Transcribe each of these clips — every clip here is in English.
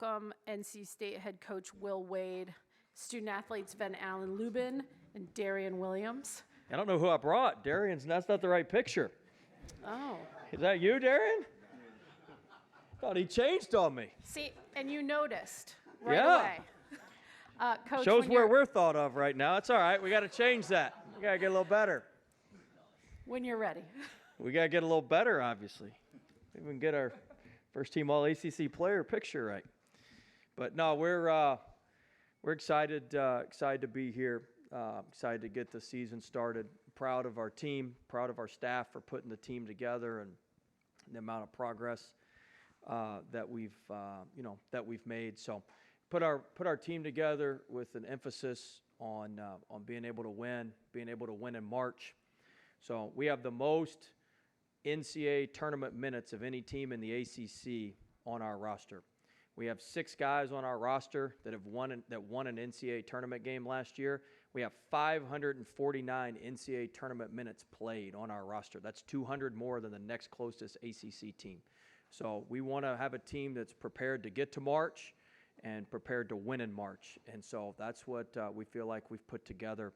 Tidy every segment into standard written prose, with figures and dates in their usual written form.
welcome NC State head coach Will Wade, student athletes Van Allen Lubin and Darian Williams. I don't know who I brought. That's not the right picture. Oh. Is that you, Darian? Thought he changed on me. See, and you noticed right Yeah. away. Coach, Shows where we're thought of right now. It's all right. We got to change that. We got to get a little better. When you're ready. We got to get a little better, obviously. Maybe we can get our first team all ACC player picture right. But no, we're excited to be here. Excited to get the season started. Proud of our team, proud of our staff for putting the team together and the amount of progress that we've made. So put our team together with an emphasis on being able to win in March. So we have the most NCAA tournament minutes of any team in the ACC on our roster. We have 6 guys on our roster that won an NCAA tournament game last year. We have 549 NCAA tournament minutes played on our roster. That's 200 more than the next closest ACC team. So we want to have a team that's prepared to get to March and prepared to win in March. And so that's what we feel like we've put together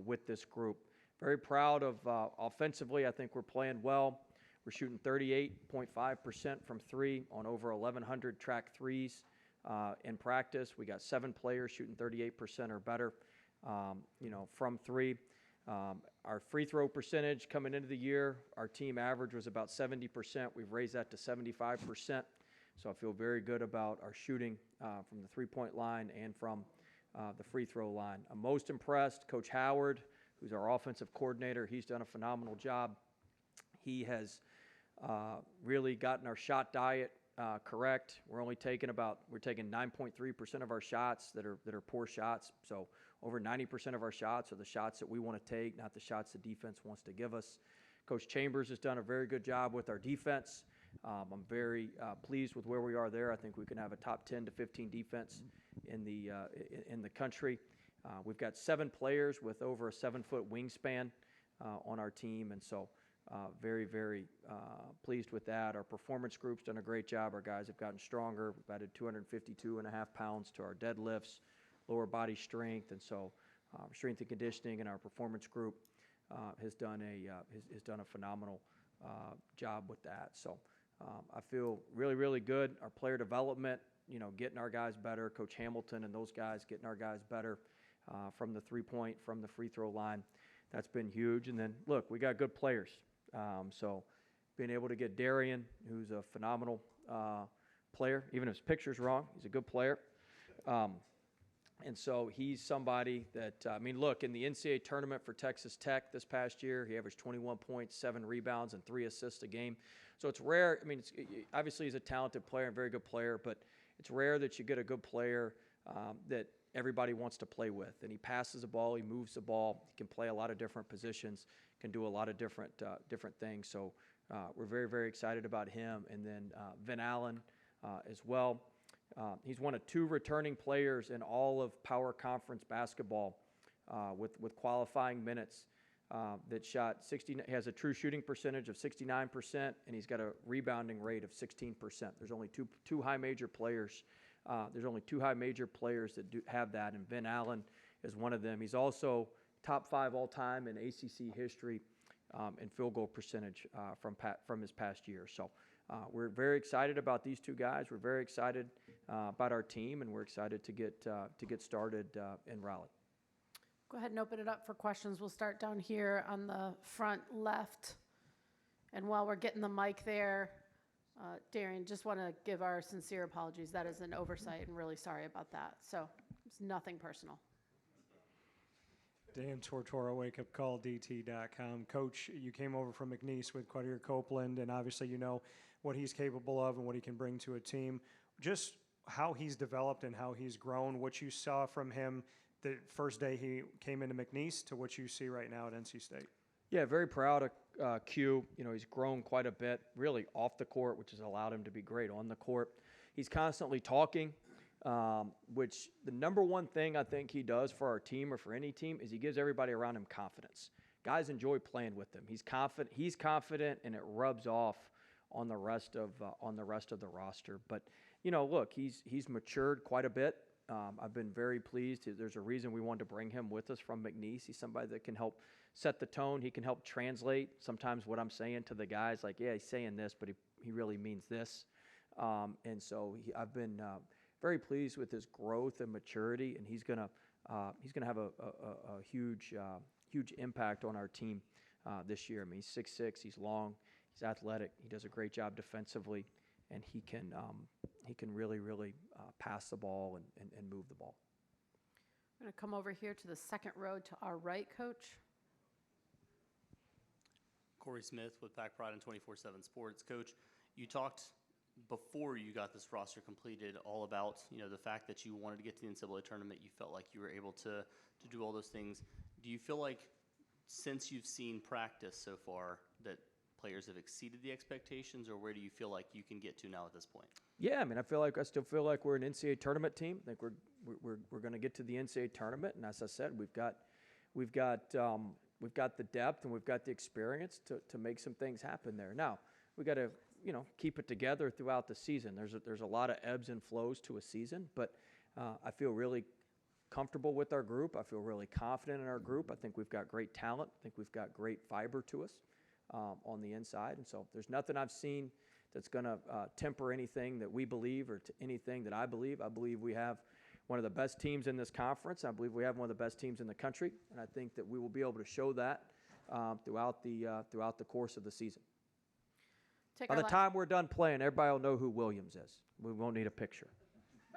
with this group. Very proud of offensively. I think we're playing well. We're shooting 38.5% from 3 on over 1,100 track threes in practice. We got 7 players shooting 38% or better, from 3. Our free throw percentage coming into the year, our team average was about 70%. We've raised that to 75%. So I feel very good about our shooting from the three-point line and from the free throw line. I'm most impressed, Coach Howard, who's our offensive coordinator. He's done a phenomenal job. He has really gotten our shot diet correct. We're taking 9.3% of our shots that are poor shots. So over 90% of our shots are the shots that we want to take, not the shots the defense wants to give us. Coach Chambers has done a very good job with our defense. I'm very pleased with where we are there. I think we can have a top 10 to 15 defense in the country. We've got 7 players with over a 7-foot wingspan on our team, and so very, very pleased with that. Our performance group's done a great job. Our guys have gotten stronger. We've added 252.5 pounds to our deadlifts, lower body strength, and so strength and conditioning and our performance group has done a phenomenal job with that. So I feel really, really good. Our player development, getting our guys better. Coach Hamilton and those guys getting our guys better from the three-point, from the free throw line. That's been huge. And then, look, we got good players. So being able to get Darian, who's a phenomenal player, even if his picture's wrong, he's a good player. And so he's somebody that, look, in the NCAA tournament for Texas Tech this past year, he averaged 21 points, 7 rebounds, and 3 assists a game. So it's rare. Obviously he's a talented player and very good player, but it's rare that you get a good player that everybody wants to play with. And he passes the ball, he moves the ball, he can play a lot of different positions, can do a lot of different things. So we're very, very excited about him. And then Van Allen as well. He's one of 2 returning players in all of Power Conference basketball with qualifying minutes that shot 60. He has a true shooting percentage of 69%, and he's got a rebounding rate of 16%. There's only two high major players. There's only 2 high major players that have that, and Van Allen is one of them. He's also top 5 all-time in ACC history in field goal percentage from his past year. So we're very excited about these 2 guys. We're very excited about our team, and we're excited to get started in Raleigh. Go ahead and open it up for questions. We'll start down here on the front left. And while we're getting the mic there, Darian, just want to give our sincere apologies. That is an oversight, and really sorry about that. So it's nothing personal. Dan Tortora, wakeupcalldt.com. Coach, you came over from McNeese with Quadir Copeland, and obviously you know what he's capable of and what he can bring to a team. Just how he's developed and how he's grown, what you saw from him the first day he came into McNeese to what you see right now at NC State. Yeah, very proud of Q. He's grown quite a bit, really off the court, which has allowed him to be great on the court. He's constantly talking, which the number one thing I think he does for our team or for any team is he gives everybody around him confidence. Guys enjoy playing with him. He's confident, and it rubs off on the rest of the roster. But look, he's matured quite a bit. I've been very pleased. There's a reason we wanted to bring him with us from McNeese. He's somebody that can help set the tone. He can help translate sometimes what I'm saying to the guys. Like, yeah, he's saying this, but he really means this. And so I've been very pleased with his growth and maturity, and he's gonna have a huge impact on our team this year. I mean, he's 6'6", he's long, he's athletic, he does a great job defensively, and he can really pass the ball and move the ball. I'm going to come over here to the second row to our right, Coach. Corey Smith with Pack Pride and 24/7 Sports. Coach, you talked before you got this roster completed all about, the fact that you wanted to get to the NCAA tournament. You felt like you were able to do all those things. Do you feel like since you've seen practice so far that players have exceeded the expectations, or where do you feel like you can get to now at this point? Yeah, I mean, I still feel like we're an NCAA tournament team. I think we're going to get to the NCAA tournament, and as I said, we've got the depth and we've got the experience to make some things happen there. Now we got to keep it together throughout the season. There's a lot of ebbs and flows to a season, but I feel really comfortable with our group. I feel really confident in our group. I think we've got great talent. I think we've got great fiber to us on the inside, and so there's nothing I've seen that's going to temper anything that we believe or to anything that I believe. I believe we have one of the best teams in this conference. I believe we have one of the best teams in the country, and I think that we will be able to show that throughout the course of the season. By the time we're done playing, everybody will know who Williams is. We won't need a picture.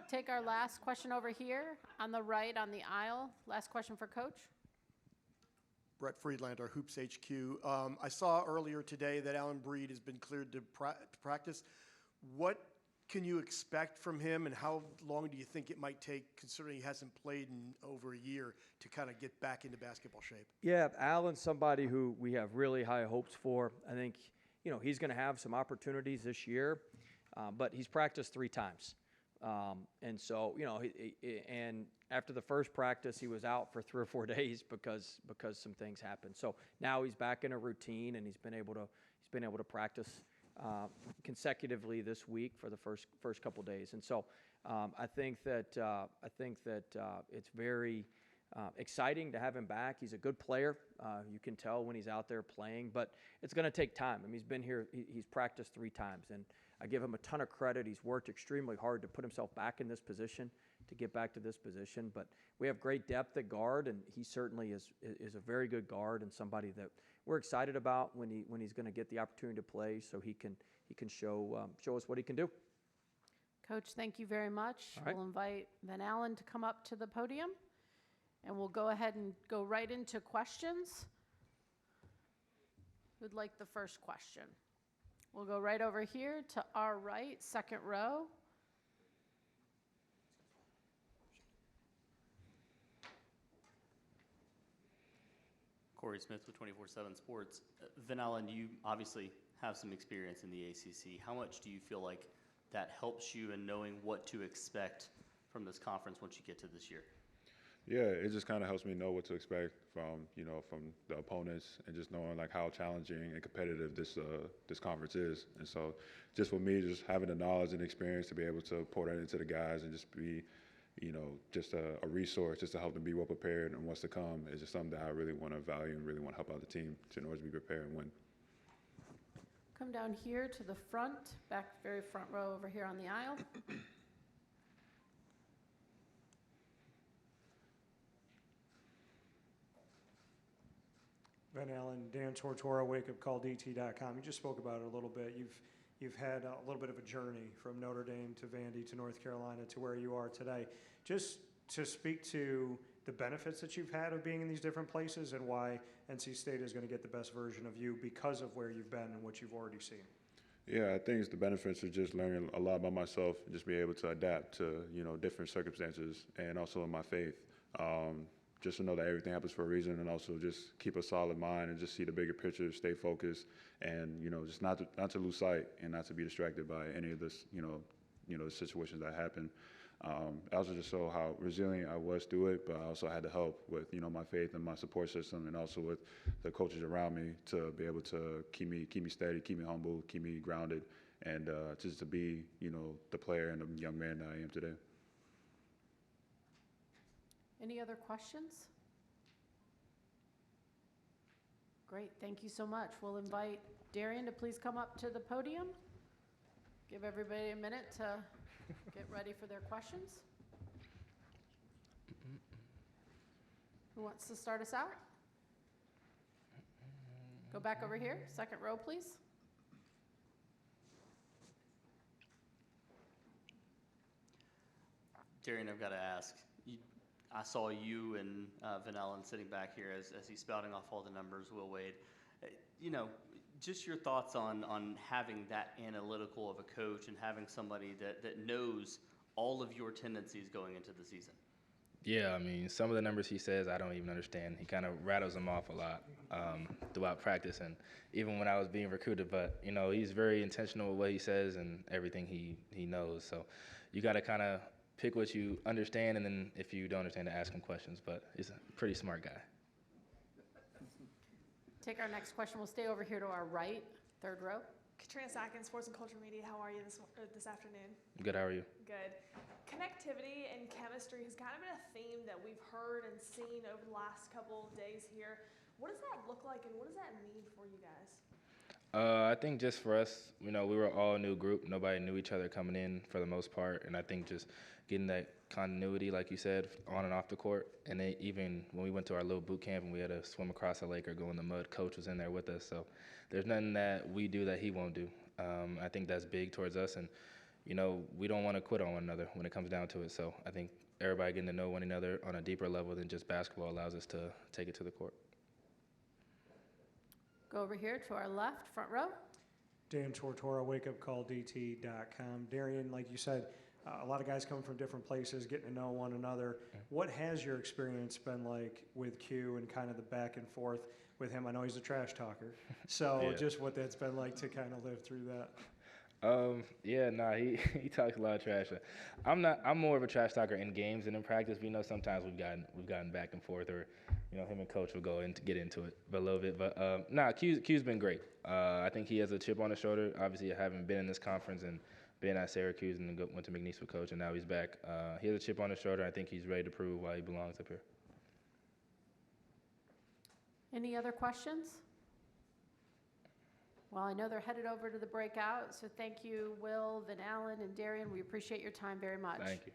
Take our last question over here on the right on the aisle. Last question for Coach. Brett Friedlander, Hoops HQ. I saw earlier today that Alan Breed has been cleared to practice. What can you expect from him, and how long do you think it might take, considering he hasn't played in over a year, to kind of get back into basketball shape? Yeah, Alan's somebody who we have really high hopes for. I think, he's going to have some opportunities this year, but he's practiced 3 times. And so, and after the first practice, he was out for 3 or 4 days because some things happened. So now he's back in a routine, and he's been able to practice consecutively this week for the first couple days. And so I think that it's very exciting to have him back. He's a good player. You can tell when he's out there playing, but it's going to take time. I mean, he's been here. He's practiced 3 times, and I give him a ton of credit. He's worked extremely hard to put himself back in this position, to get back to this position. But we have great depth at guard, and he certainly is a very good guard and somebody that we're excited about when he's going to get the opportunity to play, so he can show us what he can do. Coach, thank you very much. All right. We'll invite Van Allen to come up to the podium, and we'll go ahead and go right into questions. Who'd like the first question? We'll go right over here to our right, second row. Corey Smith with 24/7 Sports. Van Allen, you obviously have some experience in the ACC. How much do you feel like that helps you in knowing what to expect from this conference once you get to this year? Yeah, it just kind of helps me know what to expect from the opponents, and just knowing like how challenging and competitive this conference is. And so, just for me, just having the knowledge and experience to be able to pour that into the guys and just be, just a resource, just to help them be well prepared and what's to come, is just something that I really want to value and really want to help out the team in order to be prepared and win. Come down here to the front, back very front row over here on the aisle. Van Allen, Dan Tortora, wakeupcalldt.com. You just spoke about it a little bit. You've had a little bit of a journey from Notre Dame to Vandy to North Carolina to where you are today. Just to speak to the benefits that you've had of being in these different places, and why NC State is going to get the best version of you because of where you've been and what you've already seen. Yeah, I think it's the benefits of just learning a lot about myself and just be able to adapt to, different circumstances, and also in my faith. Just to know that everything happens for a reason, and also just keep a solid mind and just see the bigger picture, stay focused, and just not to lose sight and not to be distracted by any of this, the situations that happen. I also just saw how resilient I was through it, but I also had the help with my faith and my support system, and also with the coaches around me to be able to keep me steady, keep me humble, keep me grounded, and just to be, the player and the young man that I am today. Any other questions? Great, thank you so much. We'll invite Darian to please come up to the podium. Give everybody a minute to get ready for their questions. Who wants to start us out? Go back over here, second row, please. Darian, I've got to ask. I saw you and Van Allen sitting back here as he's spouting off all the numbers, Will Wade. Just your thoughts on having that analytical of a coach and having somebody that knows all of your tendencies going into the season. Yeah, I mean, some of the numbers he says I don't even understand. He kind of rattles them off a lot throughout practice and even when I was being recruited. But, he's very intentional with what he says and everything he knows. So you got to kind of pick what you understand, and then if you don't understand, to ask him questions. But he's a pretty smart guy. Take our next question. We'll stay over here to our right, third row. Katrina Sackett, Sports and Culture Media. How are you this afternoon? Good, how are you? Good. Connectivity and chemistry has kind of been a theme that we've heard and seen over the last couple of days here. What does that look like, and what does that mean for you guys? I think just for us, we were all a new group. Nobody knew each other coming in for the most part, and I think just getting that continuity, like you said, on and off the court. And then even when we went to our little boot camp and we had to swim across a lake or go in the mud, coach was in there with us. So there's nothing that we do that he won't do. I think that's big towards us, and we don't want to quit on one another when it comes down to it. So I think everybody getting to know one another on a deeper level than just basketball allows us to take it to the court. Go over here to our left, front row. Dan Tortora, wakeupcalldt.com. Darian, like you said, a lot of guys coming from different places, getting to know one another. What has your experience been like with Q and kind of the back and forth with him? I know he's a trash talker, so Yeah. Just what that's been like to kind of live through that. He talks a lot of trash. I'm more of a trash talker in games than in practice. We know sometimes we've gotten back and forth, or him and coach will get into it a little bit. But Q's been great. I think he has a chip on his shoulder. Obviously, having been in this conference and been at Syracuse and then went to McNeese with coach, and now he's back. He has a chip on his shoulder. I think he's ready to prove why he belongs up here. Any other questions? Well, I know they're headed over to the breakout, so thank you, Will, Van Allen, and Darian. We appreciate your time very much. Thank you.